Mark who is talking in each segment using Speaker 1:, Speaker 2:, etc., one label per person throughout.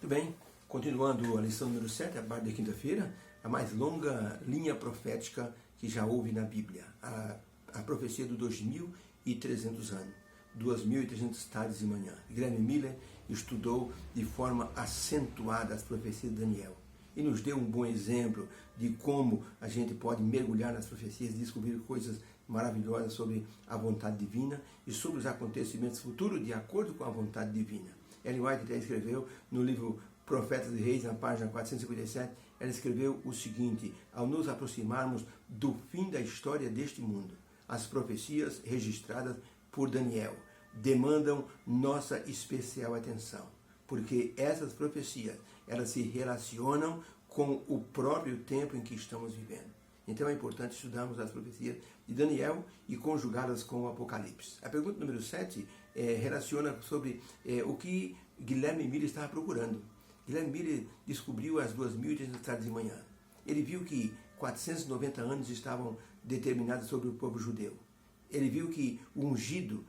Speaker 1: bem, continuando a lição número 7, a parte da quinta-feira, a mais longa linha profética que já houve na Bíblia, a profecia do 2300 anos, 2300 tardes e manhã. Guilherme Miller estudou de forma acentuada as profecias de Daniel e nos deu um bom exemplo de como a gente pode mergulhar nas profecias, descobrir coisas maravilhosas sobre a vontade divina e sobre os acontecimentos futuros de acordo com a vontade divina. Ellen White até escreveu no livro Profetas e Reis, na página 457, ela escreveu o seguinte: ao nos aproximarmos do fim da história deste mundo, as profecias registradas por Daniel demandam nossa especial atenção, porque essas profecias, elas se relacionam com o próprio tempo em que estamos vivendo. Então é importante estudarmos as profecias de Daniel e conjugá-las com o Apocalipse. A pergunta número 7 relaciona sobre o que Guilherme Miller estava procurando. Guilherme Miller descobriu as 2300 tardes de manhã. Ele viu que 490 anos estavam determinados sobre o povo judeu. Ele viu que o ungido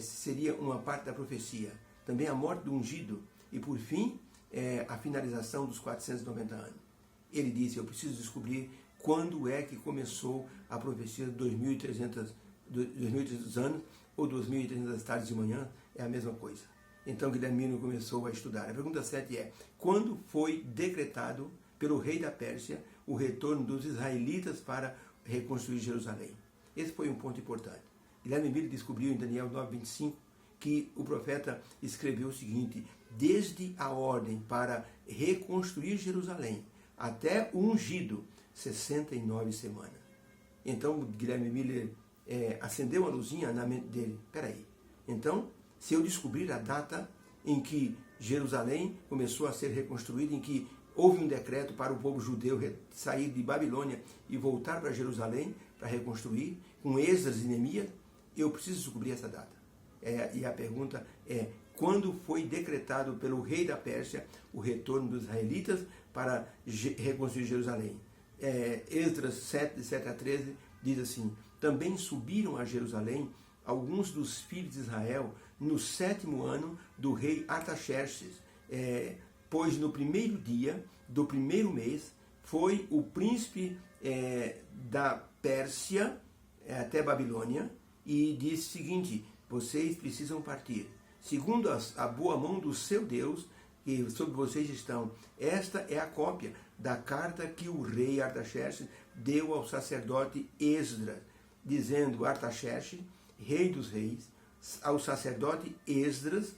Speaker 1: seria uma parte da profecia. Também a morte do ungido. E por fim, a finalização dos 490 anos. Ele disse: eu preciso descobrir quando é que começou a profecia de 2300 anos ou 2300 tardes de manhã, é a mesma coisa. Então Guilherme Miller começou a estudar. A pergunta 7 é: quando foi decretado pelo rei da Pérsia o retorno dos israelitas para reconstruir Jerusalém? Esse foi um ponto importante. Guilherme Miller descobriu em Daniel 9:25 que o profeta escreveu o seguinte: desde a ordem para reconstruir Jerusalém até o ungido, 69 semanas. Então Guilherme Miller acendeu a luzinha na mente dele. Peraí, então se eu descobrir a data em que Jerusalém começou a ser reconstruída, em que houve um decreto para o povo judeu sair de Babilônia e voltar para Jerusalém para reconstruir, com Esdras e Neemias, eu preciso descobrir essa data. E a pergunta é: quando foi decretado pelo rei da Pérsia o retorno dos israelitas para reconstruir Jerusalém? Esdras 7, de 7 a 13, diz assim: também subiram a Jerusalém alguns dos filhos de Israel no 7º ano do rei Artaxerxes, pois no primeiro dia do primeiro mês foi o príncipe da Pérsia até Babilônia e disse o seguinte: vocês precisam partir, segundo a boa mão do seu Deus, que sobre vocês estão. Esta é a cópia da carta que o rei Artaxerxes deu ao sacerdote Esdras, dizendo: Artaxerxes, rei dos reis, ao sacerdote Esdras,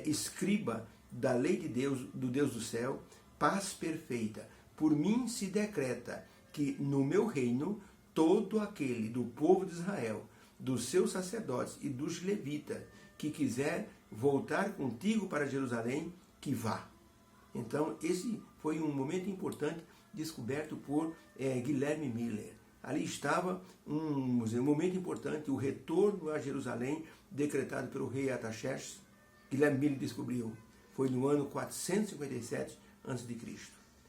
Speaker 1: escriba da lei de Deus, do Deus do céu, paz perfeita. Por mim se decreta que no meu reino todo aquele do povo de Israel, dos seus sacerdotes e dos levitas, que quiser voltar contigo para Jerusalém, que vá. Então esse foi um momento importante descoberto por Guilherme Miller. Ali estava um momento importante, o retorno a Jerusalém, decretado pelo rei Artaxerxes. Guilherme Miller descobriu, foi no ano 457 a.C.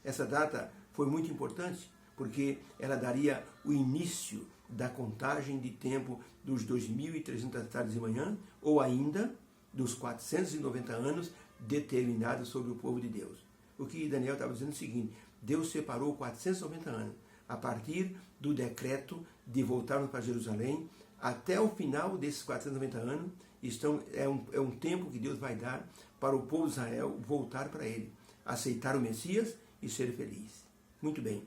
Speaker 1: Essa data foi muito importante, porque ela daria o início da contagem de tempo dos 2300 tardes de manhã, ou ainda dos 490 anos determinados sobre o povo de Deus. O que Daniel estava dizendo é o seguinte: Deus separou 490 anos, a partir do decreto de voltarmos para Jerusalém, até o final desses 490 anos, é um tempo que Deus vai dar para o povo de Israel voltar para Ele, aceitar o Messias e ser feliz. Muito bem,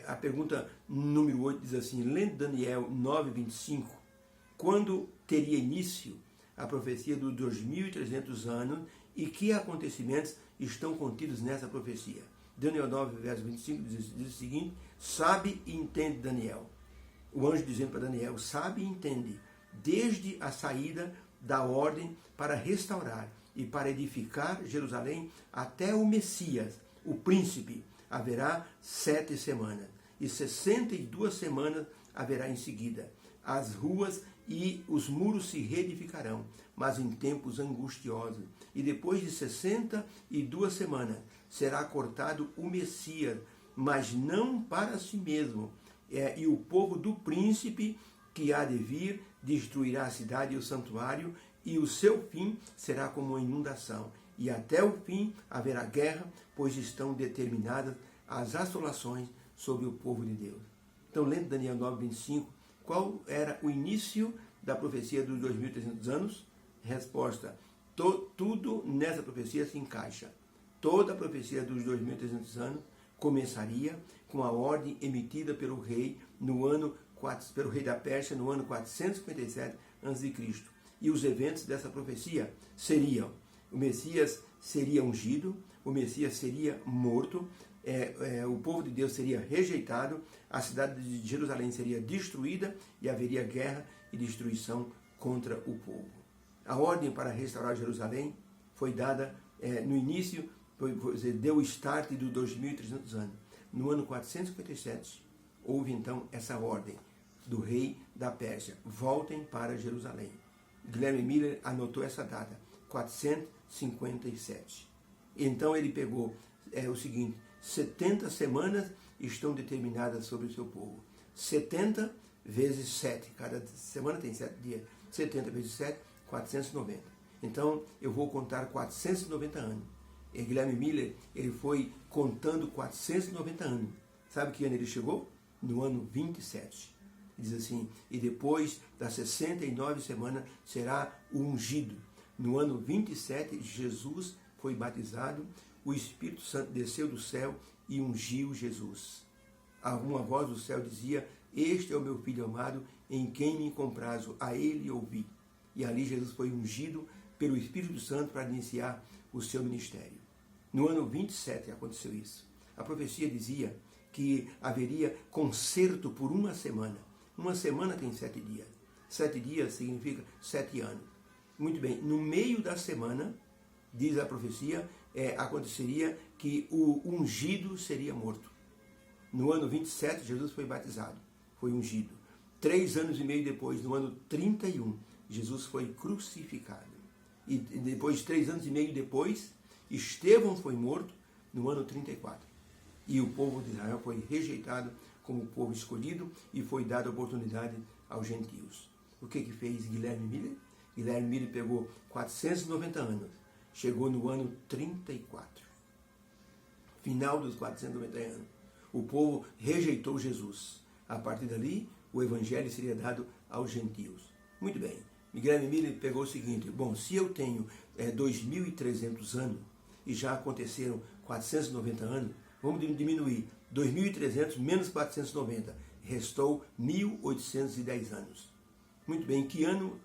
Speaker 1: a pergunta número 8 diz assim: lendo Daniel 9:25, quando teria início a profecia dos 2300 anos e que acontecimentos estão contidos nessa profecia? Daniel 9, verso 25 diz o seguinte: sabe e entende Daniel. O anjo dizendo para Daniel: sabe e entende, desde a saída da ordem para restaurar e para edificar Jerusalém até o Messias, o príncipe, haverá 7 semanas, e 62 semanas haverá em seguida. As ruas e os muros se reedificarão, mas em tempos angustiosos. E depois de 62 semanas será cortado o Messias, mas não para si mesmo. E o povo do príncipe que há de vir destruirá a cidade e o santuário, e o seu fim será como uma inundação. e até o fim haverá guerra, pois estão determinadas as assolações sobre o povo de Deus. Então, lendo Daniel 9:25, qual era o início da profecia dos 2.300 anos? Resposta: tudo nessa profecia se encaixa. Toda a profecia dos 2.300 anos começaria com a ordem emitida pelo rei pelo rei da Pérsia no ano 457 a.C. E os eventos dessa profecia seriam: o Messias seria ungido, o Messias seria morto, o povo de Deus seria rejeitado, a cidade de Jerusalém seria destruída e haveria guerra e destruição contra o povo. A ordem para restaurar Jerusalém foi dada no início, deu o start dos 2.300 anos. No ano 457, houve então essa ordem do rei da Pérsia: voltem para Jerusalém. Guilherme Miller anotou essa data, 457. Então ele pegou o seguinte: 70 semanas estão determinadas sobre o seu povo. 70 vezes 7, cada semana tem 7 dias. 70 vezes 7, 490. Então eu vou contar 490 anos. E Guilherme Miller, ele foi contando 490 anos. Sabe que ano ele chegou? No ano 27. Diz assim: e depois das 69 semanas será o ungido. No ano 27, Jesus foi batizado, o Espírito Santo desceu do céu e ungiu Jesus. Uma voz do céu dizia: este é o meu filho amado, em quem me comprazo, a ele ouvi. E ali Jesus foi ungido pelo Espírito Santo para iniciar o seu ministério. No ano 27 aconteceu isso. A profecia dizia que haveria concerto por uma semana. Uma semana tem 7 dias. 7 dias significa 7 anos. Muito bem, no meio da semana, diz a profecia, aconteceria que o ungido seria morto. No ano 27, Jesus foi batizado, foi ungido. 3 anos e meio depois, no ano 31, Jesus foi crucificado. E depois, 3 anos e meio depois, Estevão foi morto no ano 34. E o povo de Israel foi rejeitado como povo escolhido e foi dada oportunidade aos gentios. O que fez Guilherme Miller? Guilherme Miller pegou 490 anos, chegou no ano 34. Final dos 490 anos. O povo rejeitou Jesus. A partir dali, o evangelho seria dado aos gentios. Muito bem. Guilherme Miller pegou o seguinte: bom, se eu tenho 2.300 anos e já aconteceram 490 anos, vamos diminuir 2.300 menos 490, restou 1.810 anos. Muito bem, em que ano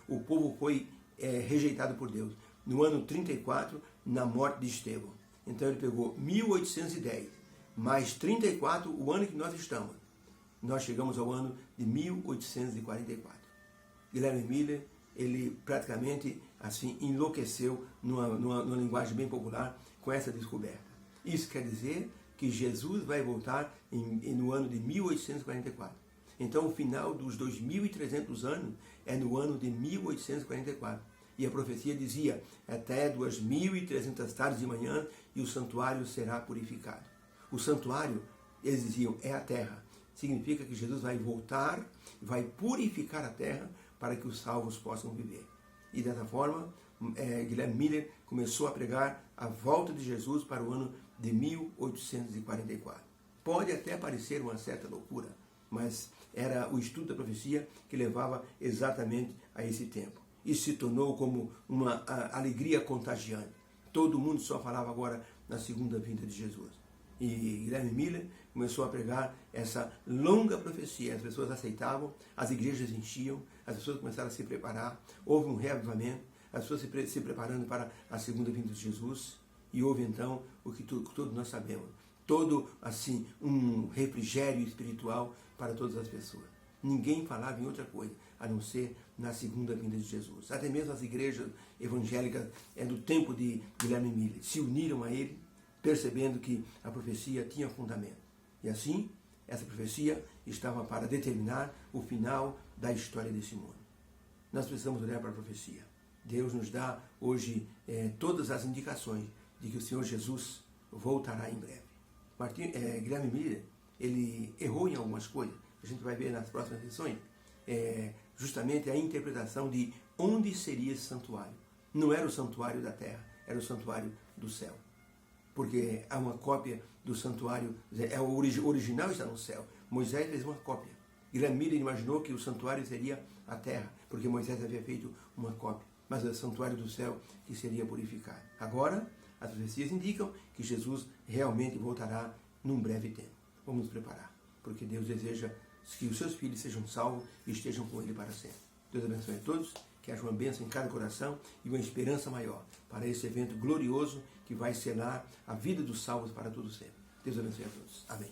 Speaker 1: o povo foi rejeitado por Deus? No ano 34, na morte de Estevão. Então ele pegou 1.810 mais 34, o ano que nós estamos. Nós chegamos ao ano de 1844. Guilherme Miller, ele praticamente assim enlouqueceu numa linguagem bem popular com essa descoberta. Isso quer dizer que Jesus vai voltar no ano de 1844. Então o final dos 2.300 anos é no ano de 1844. E a profecia dizia: até 2.300 tardes de manhã e o santuário será purificado. O santuário, eles diziam, é a terra. Significa que Jesus vai voltar, vai purificar a terra para que os salvos possam viver. E dessa forma, Guilherme Miller começou a pregar a volta de Jesus para o ano de 1844. Pode até parecer uma certa loucura, mas era o estudo da profecia que levava exatamente a esse tempo. Isso se tornou como uma alegria contagiante. Todo mundo só falava agora na segunda vinda de Jesus. E Guilherme Miller começou a pregar essa longa profecia. As pessoas aceitavam, as igrejas enchiam, as pessoas começaram a se preparar, houve um reavivamento, as pessoas se preparando para a segunda vinda de Jesus, e houve então o que todos nós sabemos, todo assim um refrigério espiritual para todas as pessoas. Ninguém falava em outra coisa, a não ser na segunda vinda de Jesus. Até mesmo as igrejas evangélicas do tempo de Guilherme Miller se uniram a ele, percebendo que a profecia tinha fundamento. E assim, essa profecia estava para determinar o final da história desse mundo. Nós precisamos olhar para a profecia. Deus nos dá hoje todas as indicações de que o Senhor Jesus voltará em breve. Guilherme Miller, ele errou em algumas coisas. A gente vai ver nas próximas lições. Justamente a interpretação de onde seria esse santuário. Não era o santuário da terra, era o santuário do céu. Porque há uma cópia do santuário, o original está no céu. Moisés fez uma cópia. Graham-Miller imaginou que o santuário seria a terra, porque Moisés havia feito uma cópia. Mas é o santuário do céu que seria purificado. Agora, as profecias indicam que Jesus realmente voltará num breve tempo. Vamos nos preparar, porque Deus deseja que os seus filhos sejam salvos e estejam com Ele para sempre. Deus abençoe a todos, que haja uma bênção em cada coração e uma esperança maior para esse evento glorioso que vai selar a vida dos salvos para todo sempre. Deus abençoe a todos. Amém.